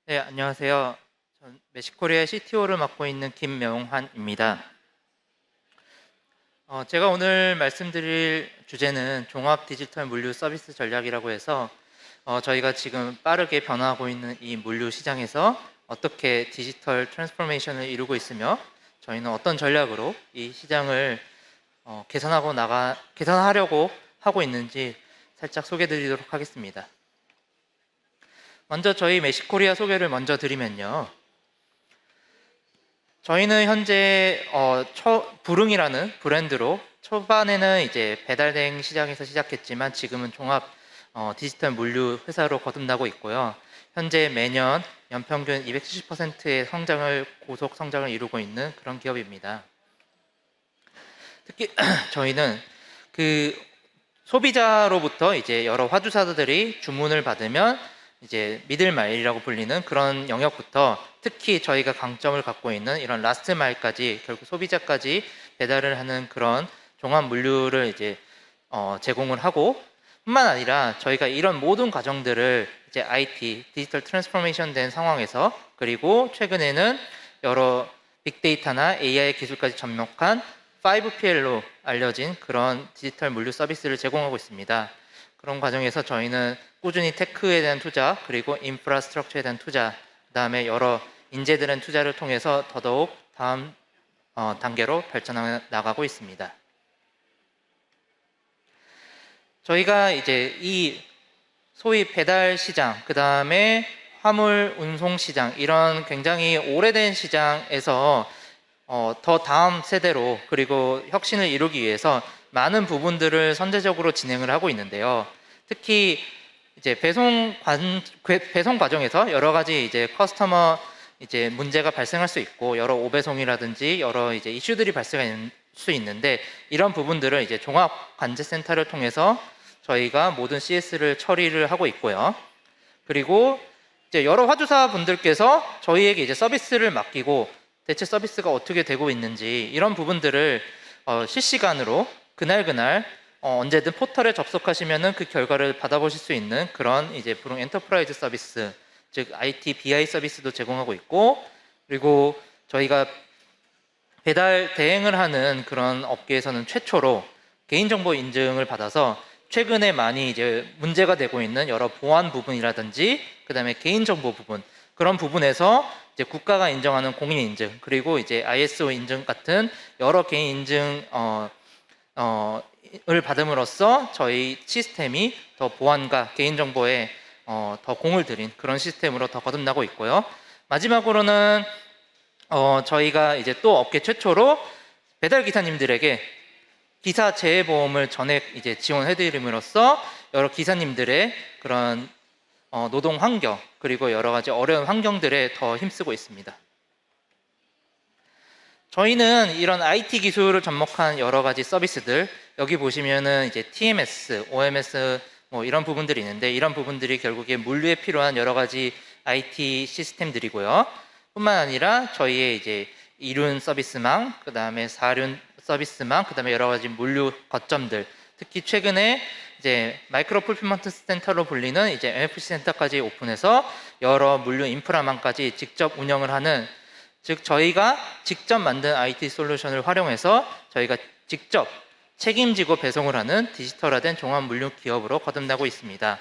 네, 안녕하세요. 전 메시코리아 CTO를 맡고 있는 김명환입니다. 제가 오늘 말씀드릴 주제는 종합 디지털 물류 서비스 전략이라고 해서 저희가 지금 빠르게 변화하고 있는 이 물류 시장에서 어떻게 디지털 트랜스포메이션을 이루고 있으며 저희는 어떤 전략으로 이 시장을 개선하려고 하고 있는지 살짝 소개드리도록 하겠습니다. 먼저 저희 메시코리아 소개를 먼저 드리면요. 저희는 현재 부릉이라는 브랜드로 초반에는 이제 배달 대행 시장에서 시작했지만 지금은 종합 디지털 물류 회사로 거듭나고 있고요. 현재 매년 연평균 270%의 고속 성장을 이루고 있는 그런 기업입니다. 특히 저희는 그 소비자로부터 이제 여러 화주사들이 주문을 받으면 이제 미들 마일이라고 불리는 그런 영역부터 특히 저희가 강점을 갖고 있는 이런 라스트 마일까지 결국 소비자까지 배달을 하는 그런 종합 물류를 이제 제공을 하고 뿐만 아니라 저희가 이런 모든 과정들을 이제 IT 디지털 트랜스포메이션 된 상황에서 그리고 최근에는 여러 빅데이터나 AI 기술까지 접목한 5PL로 알려진 그런 디지털 물류 서비스를 제공하고 있습니다. 그런 과정에서 저희는 꾸준히 테크에 대한 투자, 그리고 인프라스트럭처에 대한 투자, 그 다음에 여러 인재들에 대한 투자를 통해서 더더욱 다음 단계로 발전해 나가고 있습니다. 저희가 이제 이 소위 배달 시장, 그 다음에 화물 운송 시장, 이런 굉장히 오래된 시장에서 더 다음 세대로 그리고 혁신을 이루기 위해서 많은 부분들을 선제적으로 진행을 하고 있는데요. 특히 이제 배송 과정에서 여러 가지 이제 커스터머 이제 문제가 발생할 수 있고 여러 오배송이라든지 여러 이제 이슈들이 발생할 수 있는데 이런 부분들을 이제 종합 관제센터를 통해서 저희가 모든 CS를 처리를 하고 있고요. 그리고 이제 여러 화주사 분들께서 저희에게 이제 서비스를 맡기고 대체 서비스가 어떻게 되고 있는지 이런 부분들을 실시간으로 그날 언제든 포털에 접속하시면은 그 결과를 받아보실 수 있는 그런 이제 부릉 엔터프라이즈 서비스, 즉 IT BI 서비스도 제공하고 있고, 그리고 저희가 배달 대행을 하는 그런 업계에서는 최초로 개인정보 인증을 받아서 최근에 많이 이제 문제가 되고 있는 여러 보안 부분이라든지 그다음에 개인정보 부분 그런 부분에서 이제 국가가 인정하는 공인 인증 그리고 이제 ISO 인증 같은 여러 개인 인증 을 받음으로써 저희 시스템이 더 보안과 개인정보에 더 공을 들인 그런 시스템으로 더 거듭나고 있고요. 마지막으로는 저희가 이제 또 업계 최초로 배달 기사님들에게 기사 재해보험을 전액 이제 지원해드림으로써 여러 기사님들의 그런 노동 환경 그리고 여러 가지 어려운 환경들에 더 힘쓰고 있습니다. 저희는 이런 IT 기술을 접목한 여러 가지 서비스들 여기 보시면은 이제 TMS, OMS 뭐 이런 부분들이 있는데 이런 부분들이 결국에 물류에 필요한 여러 가지 IT 시스템들이고요. 뿐만 아니라 저희의 이제 이륜 서비스망, 그 다음에 사륜 서비스망, 그 다음에 여러 가지 물류 거점들, 특히 최근에 이제 마이크로 풀필먼트 센터로 불리는 이제 MFC 센터까지 오픈해서 여러 물류 인프라망까지 직접 운영을 하는, 즉 저희가 직접 만든 IT 솔루션을 활용해서 저희가 직접 책임지고 배송을 하는 디지털화된 종합 물류 기업으로 거듭나고 있습니다.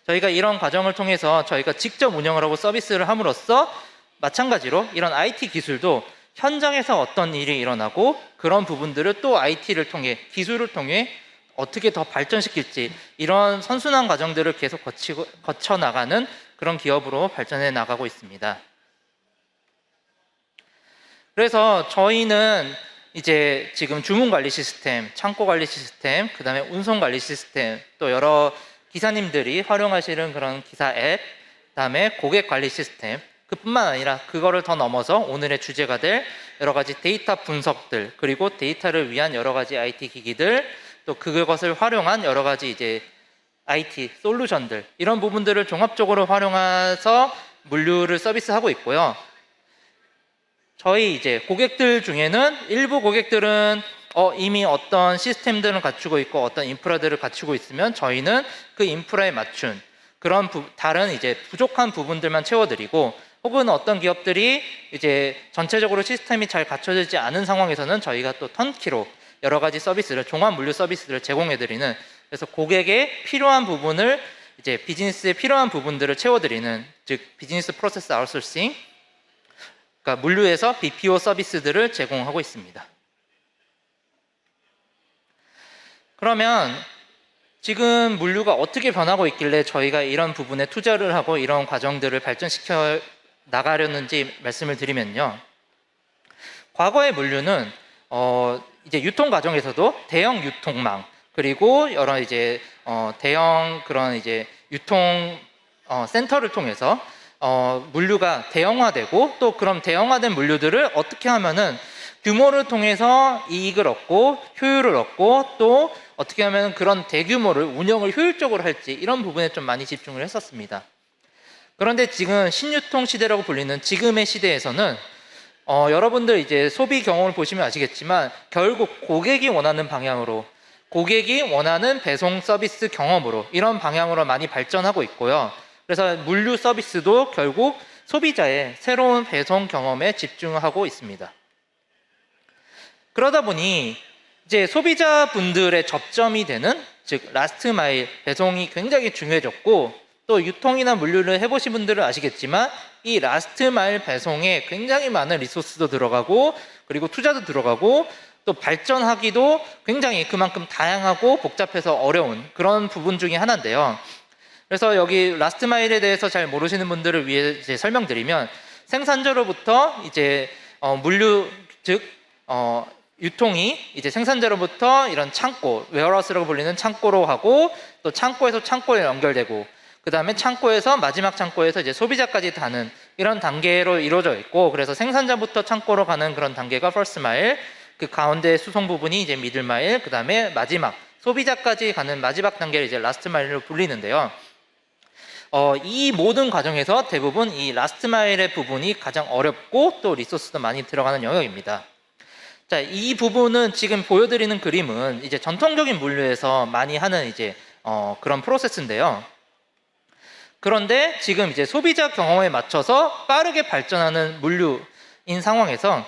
저희가 이런 과정을 통해서 저희가 직접 운영을 하고 서비스를 함으로써 마찬가지로 이런 IT 기술도 현장에서 어떤 일이 일어나고 그런 부분들을 또 IT를 통해 기술을 통해 어떻게 더 발전시킬지 이런 선순환 과정들을 계속 거쳐 나가는 그런 기업으로 발전해 나가고 있습니다. 그래서 저희는 이제 지금 주문 관리 시스템, 창고 관리 시스템, 그 다음에 운송 관리 시스템, 또 여러 기사님들이 활용하시는 그런 기사 앱, 그 다음에 고객 관리 시스템, 그뿐만 아니라 그거를 더 넘어서 오늘의 주제가 될 여러 가지 데이터 분석들, 그리고 데이터를 위한 여러 가지 IT 기기들, 또 그것을 활용한 여러 가지 이제 IT 솔루션들, 이런 부분들을 종합적으로 활용해서 물류를 서비스하고 있고요. 저희 이제 고객들 중에는 일부 고객들은 이미 어떤 시스템들을 갖추고 있고 어떤 인프라들을 갖추고 있으면 저희는 그 인프라에 맞춘 다른 이제 부족한 부분들만 채워드리고, 혹은 어떤 기업들이 이제 전체적으로 시스템이 잘 갖춰지지 않은 상황에서는 저희가 또 턴키로 여러 가지 서비스를, 종합 물류 서비스를 제공해드리는, 그래서 고객에 필요한 부분을, 이제 비즈니스에 필요한 부분들을 채워드리는, 즉 비즈니스 프로세스 아웃소싱, 그러니까 물류에서 BPO 서비스들을 제공하고 있습니다. 그러면 지금 물류가 어떻게 변하고 있길래 저희가 이런 부분에 투자를 하고 이런 과정들을 발전시켜 나가려는지 말씀을 드리면요. 과거의 물류는 이제 유통 과정에서도 대형 유통망, 그리고 여러 이제 대형 그런 이제 유통 센터를 통해서 물류가 대형화되고, 또 그런 대형화된 물류들을 어떻게 하면은 규모를 통해서 이익을 얻고 효율을 얻고, 또 어떻게 하면 그런 대규모를 운영을 효율적으로 할지, 이런 부분에 좀 많이 집중을 했었습니다. 그런데 지금 신유통 시대라고 불리는 지금의 시대에서는 여러분들 이제 소비 경험을 보시면 아시겠지만, 결국 고객이 원하는 방향으로, 고객이 원하는 배송 서비스 경험으로, 이런 방향으로 많이 발전하고 있고요. 그래서 물류 서비스도 결국 소비자의 새로운 배송 경험에 집중하고 있습니다. 그러다 보니 이제 소비자분들의 접점이 되는, 즉 라스트 마일 배송이 굉장히 중요해졌고, 또 유통이나 물류를 해보신 분들은 아시겠지만 이 라스트 마일 배송에 굉장히 많은 리소스도 들어가고, 그리고 투자도 들어가고, 또 발전하기도 굉장히 그만큼 다양하고 복잡해서 어려운 그런 부분 중에 하나인데요. 그래서 여기 라스트 마일에 대해서 잘 모르시는 분들을 위해 이제 설명드리면, 생산자로부터 이제 물류, 즉 유통이 이제 생산자로부터 이런 창고, 웨어하우스라고 불리는 창고로 하고, 또 창고에서 창고에 연결되고, 그 다음에 창고에서 마지막 창고에서 이제 소비자까지 가는 이런 단계로 이루어져 있고, 그래서 생산자부터 창고로 가는 그런 단계가 퍼스트 마일, 그 가운데 수송 부분이 이제 미들 마일, 그 다음에 마지막 소비자까지 가는 마지막 단계를 이제 라스트 마일로 불리는데요. 이 모든 과정에서 대부분 이 라스트 마일의 부분이 가장 어렵고, 또 리소스도 많이 들어가는 영역입니다. 자, 이 부분은 지금 보여드리는 그림은 이제 전통적인 물류에서 많이 하는 이제 그런 프로세스인데요. 그런데 지금 이제 소비자 경험에 맞춰서 빠르게 발전하는 물류인 상황에서,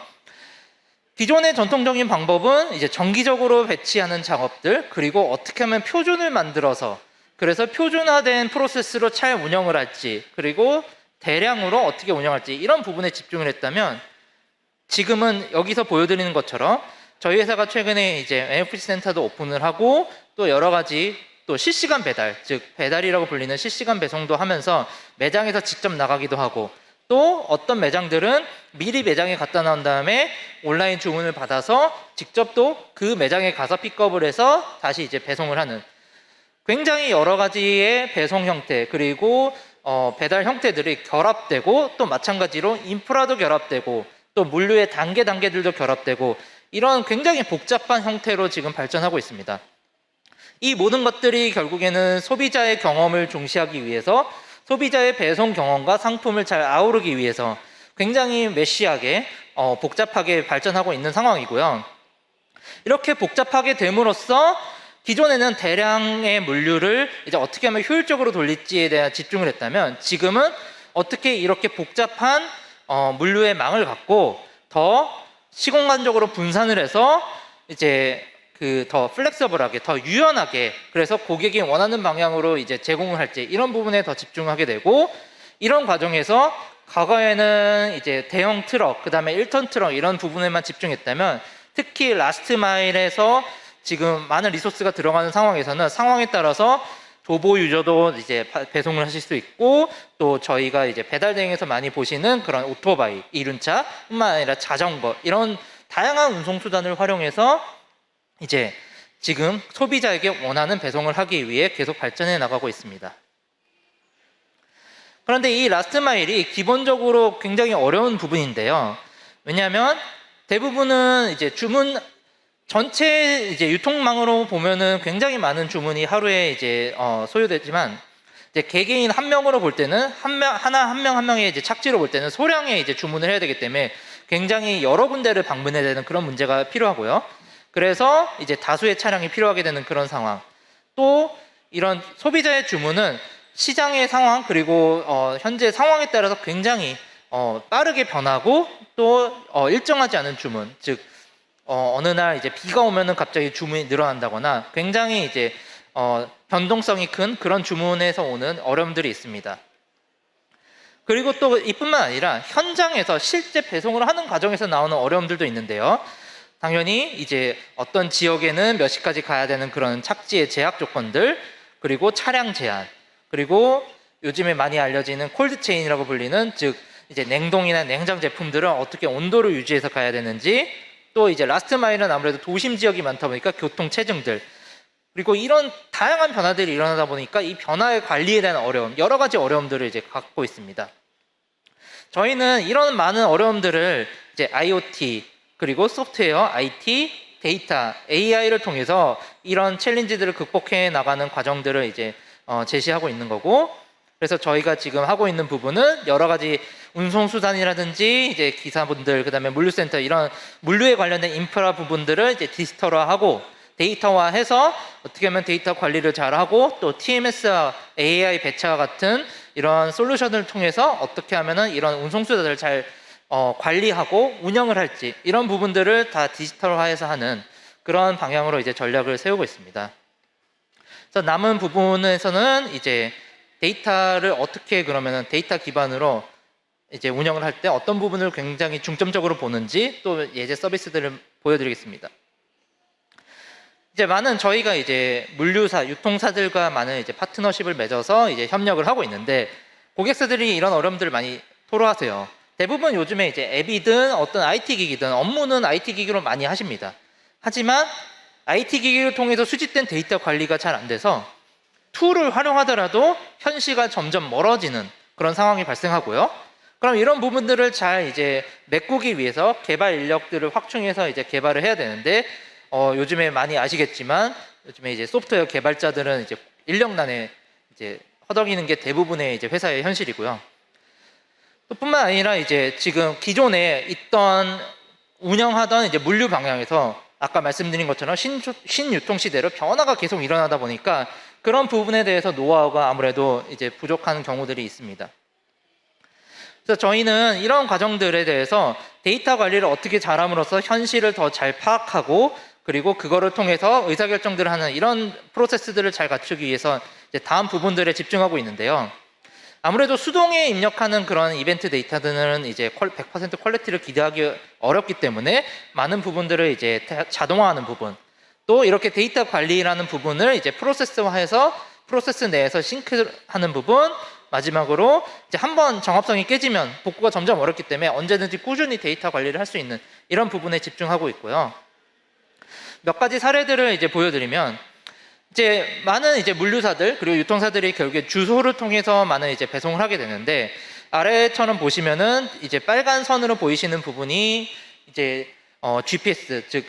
기존의 전통적인 방법은 이제 정기적으로 배치하는 작업들, 그리고 어떻게 하면 표준을 만들어서, 그래서 표준화된 프로세스로 잘 운영을 할지, 그리고 대량으로 어떻게 운영할지, 이런 부분에 집중을 했다면, 지금은 여기서 보여드리는 것처럼 저희 회사가 최근에 이제 NFC 센터도 오픈을 하고, 또 여러 가지 또 실시간 배달, 즉 배달이라고 불리는 실시간 배송도 하면서 매장에서 직접 나가기도 하고, 또 어떤 매장들은 미리 매장에 갖다 놓은 다음에 온라인 주문을 받아서 직접 또 그 매장에 가서 픽업을 해서 다시 이제 배송을 하는, 굉장히 여러 가지의 배송 형태, 그리고 배달 형태들이 결합되고, 또 마찬가지로 인프라도 결합되고, 또 물류의 단계들도 결합되고, 이런 굉장히 복잡한 형태로 지금 발전하고 있습니다. 이 모든 것들이 결국에는 소비자의 경험을 중시하기 위해서, 소비자의 배송 경험과 상품을 잘 아우르기 위해서 굉장히 메시하게 복잡하게 발전하고 있는 상황이고요. 이렇게 복잡하게 됨으로써 기존에는 대량의 물류를 이제 어떻게 하면 효율적으로 돌릴지에 대한 집중을 했다면, 지금은 어떻게 이렇게 복잡한 물류의 망을 갖고 더 시공간적으로 분산을 해서 이제 더 플렉서블하게, 더 유연하게, 그래서 고객이 원하는 방향으로 이제 제공을 할지, 이런 부분에 더 집중하게 되고, 이런 과정에서 과거에는 이제 대형 트럭, 그 다음에 1톤 트럭 이런 부분에만 집중했다면, 특히 라스트 마일에서 지금 많은 리소스가 들어가는 상황에서는 상황에 따라서 도보 유저도 이제 배송을 하실 수 있고, 또 저희가 이제 배달 대행에서 많이 보시는 그런 오토바이, 이륜차뿐만 아니라 자전거, 이런 다양한 운송 수단을 활용해서 이제 지금 소비자에게 원하는 배송을 하기 위해 계속 발전해 나가고 있습니다. 그런데 이 라스트 마일이 기본적으로 굉장히 어려운 부분인데요. 왜냐하면 대부분은 이제 주문 전체 이제 유통망으로 보면은 굉장히 많은 주문이 하루에 이제 소요되지만, 이제 개개인 한 명으로 볼 때는 한 명 한 명의 이제 착지로 볼 때는 소량의 이제 주문을 해야 되기 때문에 굉장히 여러 군데를 방문해야 되는 그런 문제가 필요하고요. 그래서 이제 다수의 차량이 필요하게 되는 그런 상황. 또 이런 소비자의 주문은 시장의 상황 그리고 현재 상황에 따라서 굉장히 빠르게 변하고 또 일정하지 않은 주문, 즉 어느 날 이제 비가 오면은 갑자기 주문이 늘어난다거나 굉장히 이제 변동성이 큰 그런 주문에서 오는 어려움들이 있습니다. 그리고 또 이뿐만 아니라 현장에서 실제 배송을 하는 과정에서 나오는 어려움들도 있는데요. 당연히 이제 어떤 지역에는 몇 시까지 가야 되는 그런 착지의 제약 조건들, 그리고 차량 제한, 그리고 요즘에 많이 알려지는 콜드체인이라고 불리는 즉 이제 냉동이나 냉장 제품들은 어떻게 온도를 유지해서 가야 되는지, 또 이제 라스트 마일은 아무래도 도심 지역이 많다 보니까 교통 체증들, 그리고 이런 다양한 변화들이 일어나다 보니까 이 변화의 관리에 대한 어려움, 여러 가지 어려움들을 이제 갖고 있습니다. 저희는 이런 많은 어려움들을 이제 IoT, 그리고 소프트웨어, IT, 데이터, AI를 통해서 이런 챌린지들을 극복해 나가는 과정들을 이제 제시하고 있는 거고, 그래서 저희가 지금 하고 있는 부분은 여러 가지 운송수단이라든지 이제 기사분들, 그 다음에 물류센터, 이런 물류에 관련된 인프라 부분들을 이제 디지털화하고 데이터화해서 어떻게 하면 데이터 관리를 잘하고, 또 TMS와 AI 배차와 같은 이런 솔루션을 통해서 어떻게 하면은 이런 운송수단을 잘 관리하고 운영을 할지, 이런 부분들을 다 디지털화해서 하는 그런 방향으로 이제 전략을 세우고 있습니다. 그래서 남은 부분에서는 이제 데이터를 어떻게 그러면은 데이터 기반으로 이제 운영을 할 때 어떤 부분을 굉장히 중점적으로 보는지, 또 예제 서비스들을 보여드리겠습니다. 이제 저희가 이제 물류사, 유통사들과 많은 이제 파트너십을 맺어서 이제 협력을 하고 있는데, 고객사들이 이런 어려움들을 많이 토로하세요. 대부분 요즘에 이제 앱이든 어떤 IT 기기든 업무는 IT 기기로 많이 하십니다. 하지만 IT 기기를 통해서 수집된 데이터 관리가 잘 안 돼서 툴을 활용하더라도 현시가 점점 멀어지는 그런 상황이 발생하고요. 그럼 이런 부분들을 잘 이제 메꾸기 위해서 개발 인력들을 확충해서 이제 개발을 해야 되는데, 요즘에 많이 아시겠지만 요즘에 이제 소프트웨어 개발자들은 이제 인력난에 이제 허덕이는 게 대부분의 이제 회사의 현실이고요. 또 뿐만 아니라 이제 지금 기존에 있던 운영하던 이제 물류 방향에서 아까 말씀드린 것처럼 신유통 시대로 변화가 계속 일어나다 보니까 그런 부분에 대해서 노하우가 아무래도 이제 부족한 경우들이 있습니다. 그래서 저희는 이런 과정들에 대해서 데이터 관리를 어떻게 잘함으로써 현실을 더 잘 파악하고, 그리고 그거를 통해서 의사결정들을 하는 이런 프로세스들을 잘 갖추기 위해서 이제 다음 부분들에 집중하고 있는데요. 아무래도 수동에 입력하는 그런 이벤트 데이터들은 이제 100% 퀄리티를 기대하기 어렵기 때문에 많은 부분들을 이제 자동화하는 부분, 또 이렇게 데이터 관리라는 부분을 이제 프로세스화해서 프로세스 내에서 싱크하는 부분, 마지막으로 이제 한번 정합성이 깨지면 복구가 점점 어렵기 때문에 언제든지 꾸준히 데이터 관리를 할 수 있는 이런 부분에 집중하고 있고요. 몇 가지 사례들을 이제 보여드리면, 이제 많은 이제 물류사들 그리고 유통사들이 결국에 주소를 통해서 많은 이제 배송을 하게 되는데, 아래처럼 보시면은 이제 빨간 선으로 보이시는 부분이 이제 GPS, 즉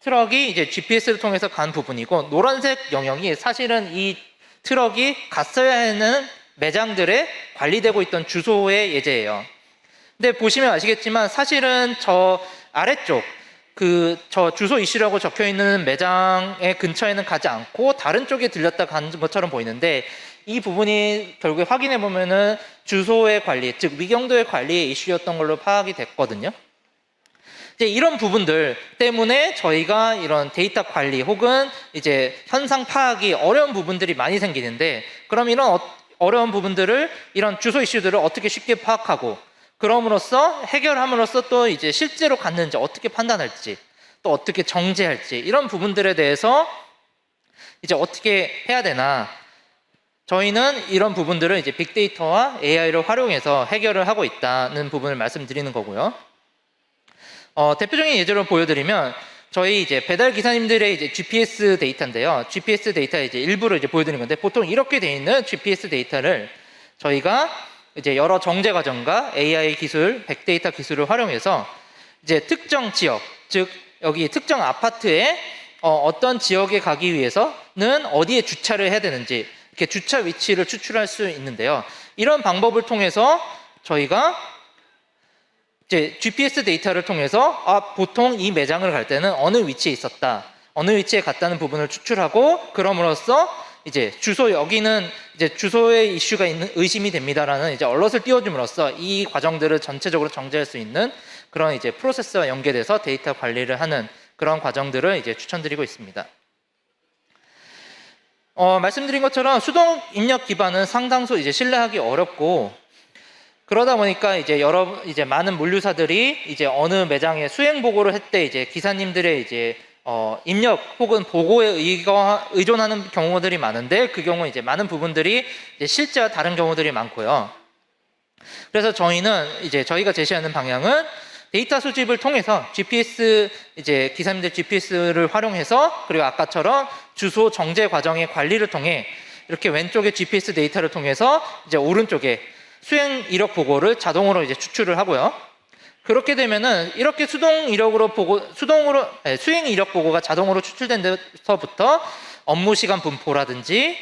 트럭이 이제 GPS를 통해서 간 부분이고, 노란색 영역이 사실은 이 트럭이 갔어야 하는 매장들에 관리되고 있던 주소의 예제예요. 근데 보시면 아시겠지만 사실은 저 아래쪽 저 주소 이슈라고 적혀 있는 매장의 근처에는 가지 않고 다른 쪽에 들렸다 간 것처럼 보이는데, 이 부분이 결국에 확인해 보면은 주소의 관리, 즉 위경도의 관리의 이슈였던 걸로 파악이 됐거든요. 이제 이런 부분들 때문에 저희가 이런 데이터 관리 혹은 이제 현상 파악이 어려운 부분들이 많이 생기는데, 그럼 이런 어려운 부분들을, 이런 주소 이슈들을 어떻게 쉽게 파악하고, 그럼으로써 해결함으로써 또 이제 실제로 갔는지 어떻게 판단할지, 또 어떻게 정제할지, 이런 부분들에 대해서 이제 어떻게 해야 되나, 저희는 이런 부분들을 이제 빅데이터와 AI를 활용해서 해결을 하고 있다는 부분을 말씀드리는 거고요. 대표적인 예제로 보여드리면, 저희 이제 배달 기사님들의 이제 GPS 데이터인데요. GPS 데이터 이제 일부를 이제 보여드리는 건데, 보통 이렇게 돼 있는 GPS 데이터를 저희가 이제 여러 정제 과정과 AI 기술, 빅데이터 기술을 활용해서 이제 특정 지역, 즉 여기 특정 아파트에 어떤 지역에 가기 위해서는 어디에 주차를 해야 되는지, 이렇게 주차 위치를 추출할 수 있는데요. 이런 방법을 통해서 저희가 이제 GPS 데이터를 통해서 보통 이 매장을 갈 때는 어느 위치에 있었다, 어느 위치에 갔다는 부분을 추출하고, 그럼으로써 이제 주소 여기는 이제 주소의 이슈가 있는 의심이 됩니다라는 이제 얼럿을 띄워줌으로써 이 과정들을 전체적으로 정제할 수 있는 그런 이제 프로세스와 연계돼서 데이터 관리를 하는 그런 과정들을 이제 추천드리고 있습니다. 말씀드린 것처럼 수동 입력 기반은 상당수 이제 신뢰하기 어렵고, 그러다 보니까 이제 많은 물류사들이 이제 어느 매장에 수행 보고를 했을 이제 기사님들의 이제 입력 혹은 보고에 의존하는 경우들이 많은데, 그 경우 이제 많은 부분들이 이제 실제와 다른 경우들이 많고요. 그래서 저희가 제시하는 방향은 데이터 수집을 통해서 GPS 이제 기사님들 GPS를 활용해서, 그리고 아까처럼 주소 정제 과정의 관리를 통해 이렇게 왼쪽에 GPS 데이터를 통해서 이제 오른쪽에 수행 이력 보고를 자동으로 이제 추출을 하고요. 그렇게 되면은 이렇게 수행 이력 보고가 자동으로 추출된 데서부터 업무 시간 분포라든지,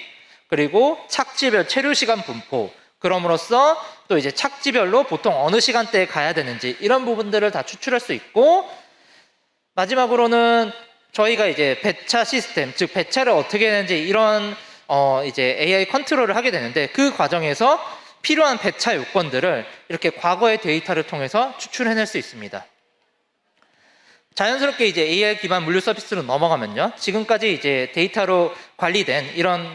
그리고 착지별 체류 시간 분포, 그럼으로써 또 이제 착지별로 보통 어느 시간대에 가야 되는지 이런 부분들을 다 추출할 수 있고, 마지막으로는 저희가 이제 배차 시스템, 즉 배차를 어떻게 하는지 이런 이제 AI 컨트롤을 하게 되는데, 그 과정에서 필요한 배차 요건들을 이렇게 과거의 데이터를 통해서 추출해낼 수 있습니다. 자연스럽게 이제 AI 기반 물류 서비스로 넘어가면요, 지금까지 이제 데이터로 관리된 이런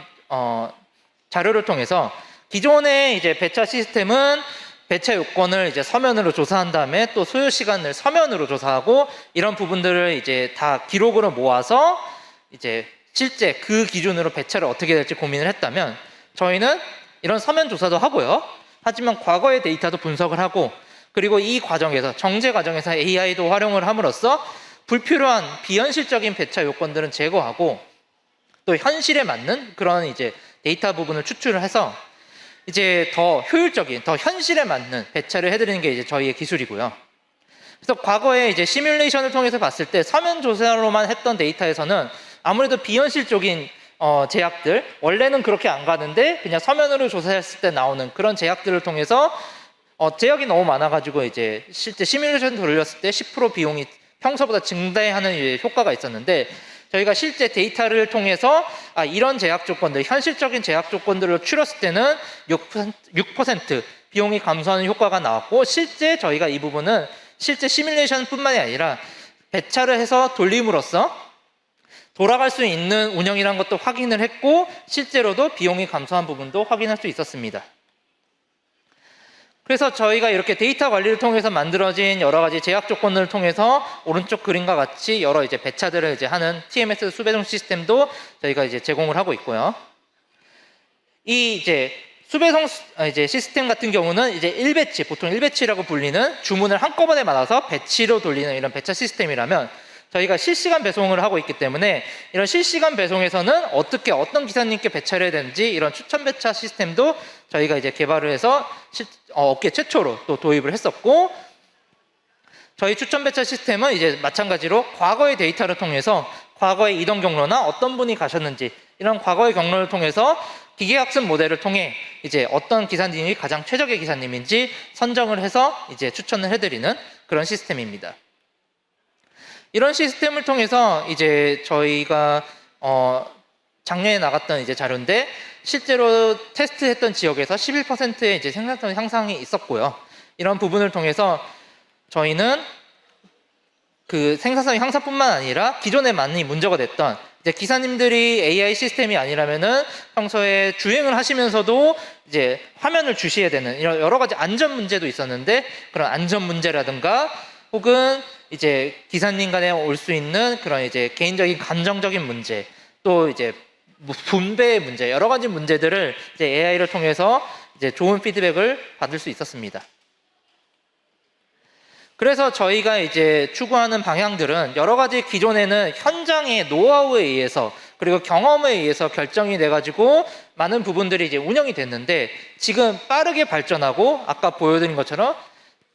자료를 통해서 기존의 이제 배차 시스템은 배차 요건을 이제 서면으로 조사한 다음에 또 소요 시간을 서면으로 조사하고, 이런 부분들을 이제 다 기록으로 모아서 이제 실제 그 기준으로 배차를 어떻게 될지 고민을 했다면, 저희는 이런 서면 조사도 하고요, 하지만 과거의 데이터도 분석을 하고, 그리고 이 과정에서 정제 과정에서 AI도 활용을 함으로써 불필요한 비현실적인 배차 요건들은 제거하고, 또 현실에 맞는 그런 이제 데이터 부분을 추출을 해서 이제 더 효율적인, 더 현실에 맞는 배차를 해드리는 게 이제 저희의 기술이고요. 그래서 과거에 이제 시뮬레이션을 통해서 봤을 때 서면 조사로만 했던 데이터에서는 아무래도 비현실적인 제약들, 원래는 그렇게 안 가는데 그냥 서면으로 조사했을 때 나오는 그런 제약들을 통해서 제약이 너무 많아가지고 이제 실제 시뮬레이션 돌렸을 때 10% 비용이 평소보다 증대하는 효과가 있었는데, 저희가 실제 데이터를 통해서 이런 제약 조건들, 현실적인 제약 조건들을 줄였을 때는 6% 비용이 감소하는 효과가 나왔고, 실제 저희가 이 부분은 실제 시뮬레이션뿐만이 아니라 배차를 해서 돌림으로써 돌아갈 수 있는 운영이라는 것도 확인을 했고, 실제로도 비용이 감소한 부분도 확인할 수 있었습니다. 그래서 저희가 이렇게 데이터 관리를 통해서 만들어진 여러 가지 제약 조건들을 통해서 오른쪽 그림과 같이 여러 이제 배차들을 이제 하는 TMS 수배송 시스템도 저희가 이제 제공을 하고 있고요. 이 이제 수배송 이제 시스템 같은 경우는 이제 1배치, 보통 1배치라고 불리는 주문을 한꺼번에 받아서 배치로 돌리는 이런 배차 시스템이라면, 저희가 실시간 배송을 하고 있기 때문에 이런 실시간 배송에서는 어떻게 어떤 기사님께 배차를 해야 되는지 이런 추천 배차 시스템도 저희가 이제 개발을 해서 업계 최초로 또 도입을 했었고, 저희 추천 배차 시스템은 이제 마찬가지로 과거의 데이터를 통해서 과거의 이동 경로나 어떤 분이 가셨는지 이런 과거의 경로를 통해서 기계학습 모델을 통해 이제 어떤 기사님이 가장 최적의 기사님인지 선정을 해서 이제 추천을 해드리는 그런 시스템입니다. 이런 시스템을 통해서 이제 저희가 작년에 나갔던 이제 자료인데, 실제로 테스트했던 지역에서 11%의 이제 생산성 향상이 있었고요. 이런 부분을 통해서 저희는 그 생산성 향상뿐만 아니라 기존에 많이 문제가 됐던 이제 기사님들이 AI 시스템이 아니라면은 평소에 주행을 하시면서도 이제 화면을 주시해야 되는 이런 여러 가지 안전 문제도 있었는데, 그런 안전 문제라든가 혹은 이제 기사님 간에 올 수 있는 그런 이제 개인적인 감정적인 문제, 또 이제 분배의 문제, 여러 가지 문제들을 이제 AI를 통해서 이제 좋은 피드백을 받을 수 있었습니다. 그래서 저희가 이제 추구하는 방향들은 여러 가지 기존에는 현장의 노하우에 의해서 그리고 경험에 의해서 결정이 돼가지고 많은 부분들이 이제 운영이 됐는데, 지금 빠르게 발전하고 아까 보여드린 것처럼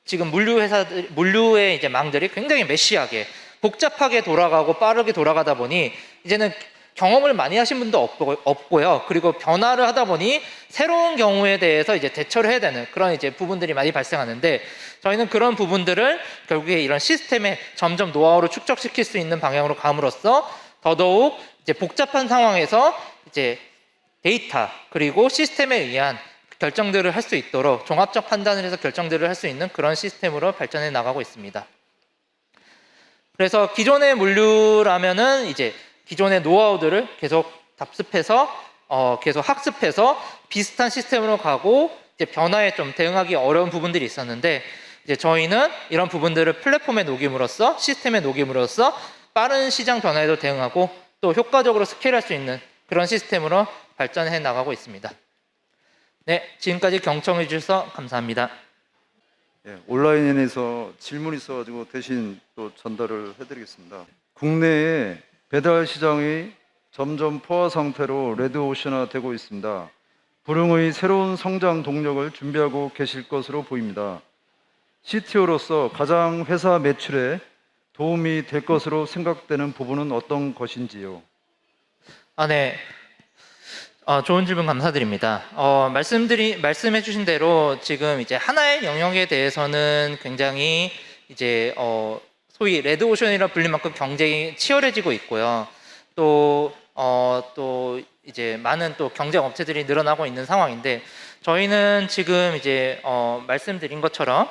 지금 물류의 이제 망들이 굉장히 메시하게 복잡하게 돌아가고 빠르게 돌아가다 보니 이제는 경험을 많이 하신 분도 없고요. 그리고 변화를 하다 보니 새로운 경우에 대해서 이제 대처를 해야 되는 그런 이제 부분들이 많이 발생하는데, 저희는 그런 부분들을 결국에 이런 시스템에 점점 노하우를 축적시킬 수 있는 방향으로 감으로써 더더욱 이제 복잡한 상황에서 이제 데이터 그리고 시스템에 의한 결정들을 할 수 있도록 종합적 판단을 해서 결정들을 할 수 있는 그런 시스템으로 발전해 나가고 있습니다. 그래서 기존의 물류라면은 이제 기존의 노하우들을 계속 답습해서 계속 학습해서 비슷한 시스템으로 가고 이제 변화에 좀 대응하기 어려운 부분들이 있었는데 이제 저희는 이런 부분들을 플랫폼에 녹임으로써 시스템에 녹임으로써 빠른 시장 변화에도 대응하고 또 효과적으로 스케일할 수 있는 그런 시스템으로 발전해 나가고 있습니다. 네, 지금까지 경청해 주셔서 감사합니다. 예, 온라인에서 질문이 있어가지고 대신 또 전달을 해드리겠습니다. 국내의 배달 시장이 점점 포화 상태로 레드오션화되고 있습니다. 불응의 새로운 성장 동력을 준비하고 계실 것으로 보입니다. CTO로서 가장 회사 매출에 도움이 될 것으로 생각되는 부분은 어떤 것인지요? 네. 좋은 질문 감사드립니다. 말씀해 주신 대로 지금 이제 하나의 영역에 대해서는 굉장히 이제 소위 레드오션이라 불릴 만큼 경쟁이 치열해지고 있고요. 또 이제 많은 또 경쟁 업체들이 늘어나고 있는 상황인데 저희는 지금 이제 말씀드린 것처럼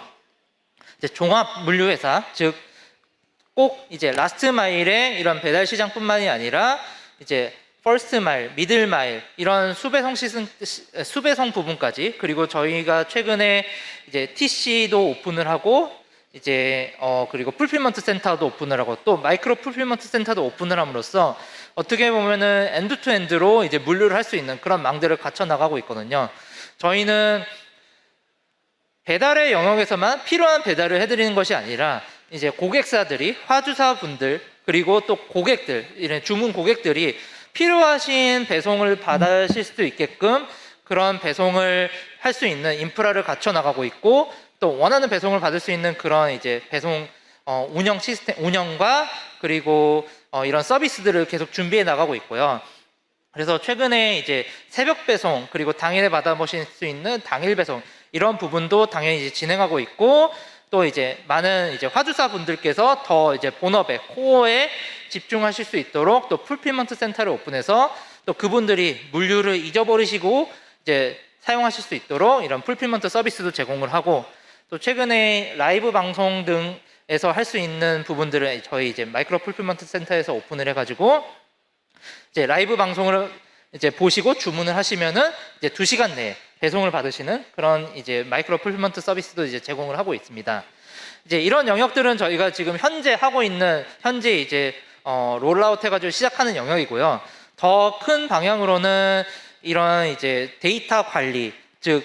이제 종합 물류 회사, 즉 꼭 이제 라스트 마일의 이런 배달 시장뿐만이 아니라 이제 퍼스트 마일, 미들 마일 이런 수배송 부분까지 그리고 저희가 최근에 이제 TC도 오픈을 하고 이제 그리고 풀필먼트 센터도 오픈을 하고 또 마이크로 풀필먼트 센터도 오픈을 함으로써 어떻게 보면은 엔드 투 엔드로 이제 물류를 할 수 있는 그런 망들을 갖춰 나가고 있거든요. 저희는 배달의 영역에서만 필요한 배달을 해드리는 것이 아니라 이제 고객사들이 화주사분들 그리고 또 고객들 이런 주문 고객들이 필요하신 배송을 받으실 수도 있게끔 그런 배송을 할 수 있는 인프라를 갖춰 나가고 있고 또 원하는 배송을 받을 수 있는 그런 이제 배송 운영 시스템 운영과 그리고 이런 서비스들을 계속 준비해 나가고 있고요. 그래서 최근에 이제 새벽 배송 그리고 당일에 받아보실 수 있는 당일 배송 이런 부분도 당연히 이제 진행하고 있고 또 이제 많은 이제 화주사 분들께서 더 이제 본업에 코어에 집중하실 수 있도록 또 풀필먼트 센터를 오픈해서 또 그분들이 물류를 잊어버리시고 이제 사용하실 수 있도록 이런 풀필먼트 서비스도 제공을 하고 또 최근에 라이브 방송 등에서 할 수 있는 부분들을 저희 이제 마이크로 풀필먼트 센터에서 오픈을 해가지고 이제 라이브 방송을 이제 보시고 주문을 하시면은 이제 2시간 내에 배송을 받으시는 그런 이제 마이크로 풀필먼트 서비스도 이제 제공을 하고 있습니다. 이제 이런 영역들은 저희가 지금 현재 하고 있는 이제 롤아웃 해가지고 시작하는 영역이고요. 더 큰 방향으로는 이런 이제 데이터 관리, 즉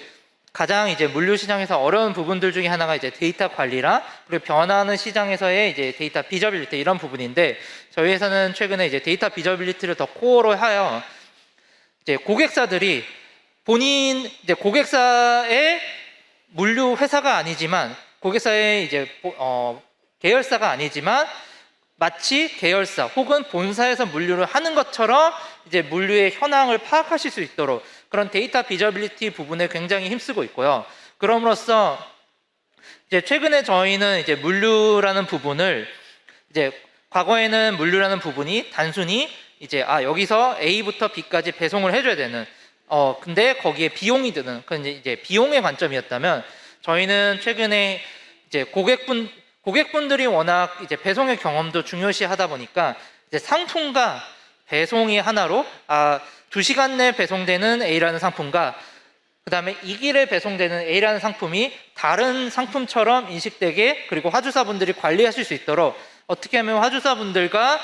가장 이제 물류 시장에서 어려운 부분들 중에 하나가 이제 데이터 관리랑 그리고 변화하는 시장에서의 이제 데이터 비저빌리티 이런 부분인데 저희 회사는 최근에 이제 데이터 비저빌리티를 더 코어로 하여 이제 고객사들이 본인 이제 고객사의 물류 회사가 아니지만 고객사의 이제 계열사가 아니지만 마치 계열사 혹은 본사에서 물류를 하는 것처럼 이제 물류의 현황을 파악하실 수 있도록 그런 데이터 비저빌리티 부분에 굉장히 힘쓰고 있고요. 그럼으로써 이제 최근에 저희는 이제 물류라는 부분을 이제 과거에는 물류라는 부분이 단순히 이제 여기서 A부터 B까지 배송을 해줘야 되는 근데 거기에 비용이 드는 그건 이제 비용의 관점이었다면 저희는 최근에 이제 고객분들이 워낙 이제 배송의 경험도 중요시하다 보니까 이제 상품과 배송이 하나로 2시간 내 배송되는 A라는 상품과 그 다음에 이 길에 배송되는 A라는 상품이 다른 상품처럼 인식되게 그리고 화주사분들이 관리하실 수 있도록 어떻게 하면 화주사분들과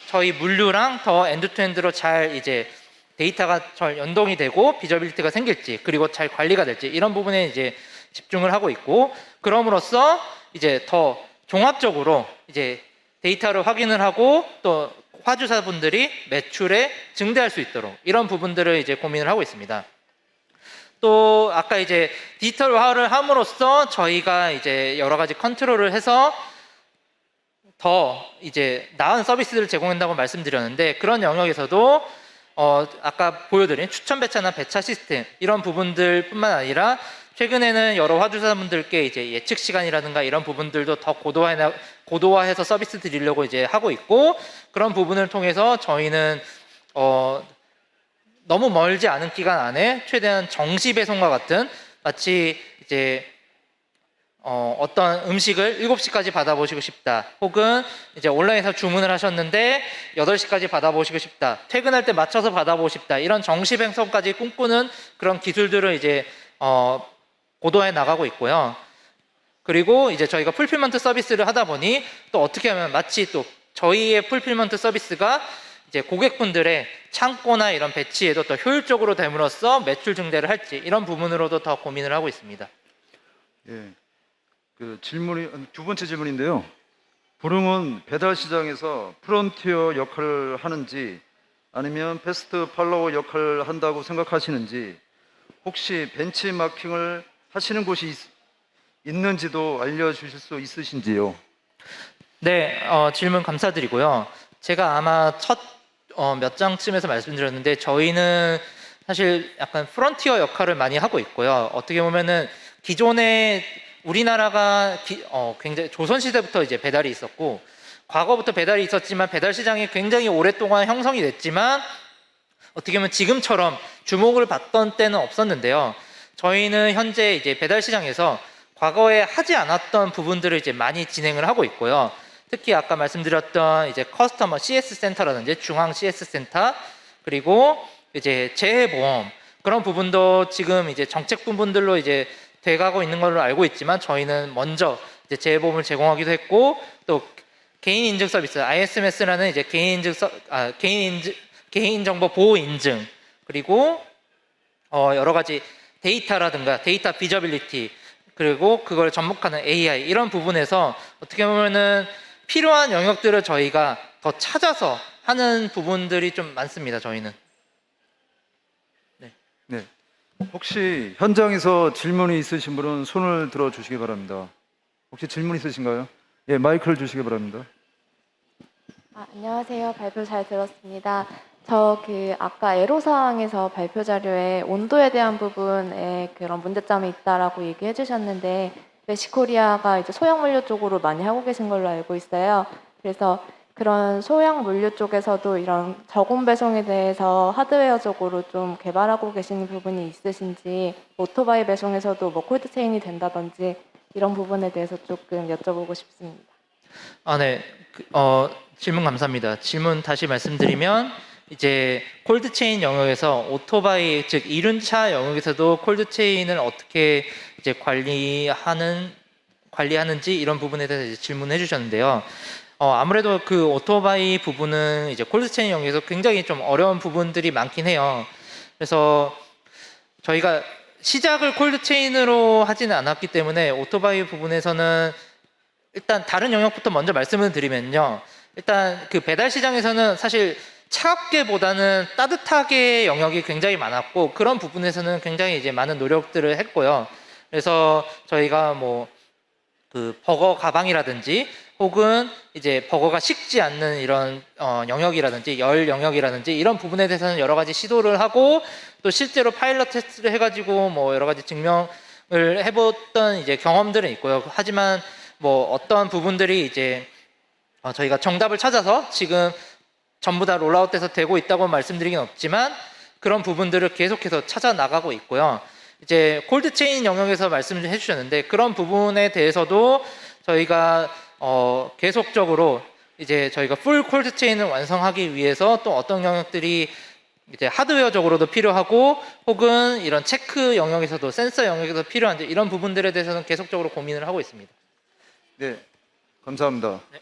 저희 물류랑 더 엔드투엔드로 잘 이제 데이터가 잘 연동이 되고 비저빌리티가 생길지 그리고 잘 관리가 될지 이런 부분에 이제 집중을 하고 있고 그럼으로써 이제 더 종합적으로 이제 데이터를 확인을 하고 또 화주사분들이 매출에 증대할 수 있도록 이런 부분들을 이제 고민을 하고 있습니다. 또 아까 이제 디지털화를 함으로써 저희가 이제 여러 가지 컨트롤을 해서 더 이제 나은 서비스를 제공한다고 말씀드렸는데 그런 영역에서도 아까 보여드린 추천 배차나 배차 시스템 이런 부분들뿐만 아니라 최근에는 여러 화주사분들께 이제 예측 시간이라든가 이런 부분들도 더 고도화해서 서비스 드리려고 이제 하고 있고 그런 부분을 통해서 저희는 너무 멀지 않은 기간 안에 최대한 정시 배송과 같은, 마치 이제 어떤 음식을 7시까지 받아보시고 싶다, 혹은 이제 온라인에서 주문을 하셨는데 8시까지 받아보시고 싶다, 퇴근할 때 맞춰서 받아보고 싶다, 이런 정시 배송까지 꿈꾸는 그런 기술들을 이제 고도화해 나가고 있고요. 그리고 이제 저희가 풀필먼트 서비스를 하다 보니 또 어떻게 하면 마치 또 저희의 풀필먼트 서비스가 이제 고객분들의 창고나 이런 배치에도 더 효율적으로 됨으로써 매출 증대를 할지, 이런 부분으로도 더 고민을 하고 있습니다. 예. 그 질문이 두 번째 질문인데요. 부릉은 배달 시장에서 프론티어 역할을 하는지 아니면 베스트 팔로워 역할을 한다고 생각하시는지, 혹시 벤치마킹을 하시는 곳이 있는지도 알려주실 수 있으신지요? 네, 질문 감사드리고요. 제가 아마 첫 몇 장쯤에서 말씀드렸는데, 저희는 사실 약간 프론티어 역할을 많이 하고 있고요. 어떻게 보면은 기존에 우리나라가 굉장히 조선시대부터 이제 배달이 있었고, 과거부터 배달이 있었지만 배달 시장이 굉장히 오랫동안 형성이 됐지만 어떻게 보면 지금처럼 주목을 받던 때는 없었는데요. 저희는 현재 이제 배달 시장에서 과거에 하지 않았던 부분들을 이제 많이 진행을 하고 있고요. 특히 아까 말씀드렸던 이제 커스터머 CS 센터라든지 중앙 CS 센터, 그리고 이제 재해보험, 그런 부분도 지금 이제 정책 부분들로 이제 돼가고 있는 걸로 알고 있지만, 저희는 먼저 이제 재해보험을 제공하기도 했고, 또 개인 인증 서비스 ISMS라는 이제 개인 정보 보호 인증, 그리고 여러 가지 데이터라든가 데이터 비저빌리티, 그리고 그걸 접목하는 AI, 이런 부분에서 어떻게 보면은 필요한 영역들을 저희가 더 찾아서 하는 부분들이 좀 많습니다. 저희는. 네. 혹시 현장에서 질문이 있으신 분은 손을 들어 주시기 바랍니다. 혹시 질문 있으신가요? 예, 마이크를 주시기 바랍니다. 안녕하세요. 발표 잘 들었습니다. 저 아까 애로사항에서 발표 자료에 온도에 대한 부분에 그런 문제점이 있다라고 얘기해 주셨는데, 메시코리아가 이제 소형 물류 쪽으로 많이 하고 계신 걸로 알고 있어요. 그래서 그런 소형 물류 쪽에서도 이런 저공 배송에 대해서 하드웨어적으로 좀 개발하고 계시는 부분이 있으신지, 오토바이 배송에서도 뭐 콜드체인이 된다든지 이런 부분에 대해서 조금 여쭤보고 싶습니다. 네. 질문 감사합니다. 질문 다시 말씀드리면, 이제 콜드체인 영역에서 오토바이, 즉 이륜차 영역에서도 콜드체인을 어떻게 이제 관리하는지, 이런 부분에 대해서 이제 질문해 주셨는데요. 아무래도 그 오토바이 부분은 이제 콜드체인 영역에서 굉장히 좀 어려운 부분들이 많긴 해요. 그래서 저희가 시작을 콜드체인으로 하지는 않았기 때문에 오토바이 부분에서는, 일단 다른 영역부터 먼저 말씀을 드리면요. 일단 그 배달 시장에서는 사실 차갑게보다는 따뜻하게 영역이 굉장히 많았고, 그런 부분에서는 굉장히 이제 많은 노력들을 했고요. 그래서 저희가 뭐 그 버거 가방이라든지, 혹은 이제 버거가 식지 않는 이런 영역이라든지 열 영역이라든지, 이런 부분에 대해서는 여러 가지 시도를 하고, 또 실제로 파일럿 테스트를 해가지고 뭐 여러 가지 증명을 해봤던 이제 경험들은 있고요. 하지만 뭐 어떤 부분들이 이제 저희가 정답을 찾아서 지금 전부 다 롤아웃돼서 되고 있다고 말씀드리긴 없지만, 그런 부분들을 계속해서 찾아 나가고 있고요. 이제 콜드체인 영역에서 말씀을 해주셨는데, 그런 부분에 대해서도 저희가 계속적으로 이제 저희가 풀 콜드체인을 완성하기 위해서 또 어떤 영역들이 이제 하드웨어적으로도 필요하고, 혹은 이런 체크 영역에서도, 센서 영역에서 필요한지, 이런 부분들에 대해서는 계속적으로 고민을 하고 있습니다. 네, 감사합니다. 네.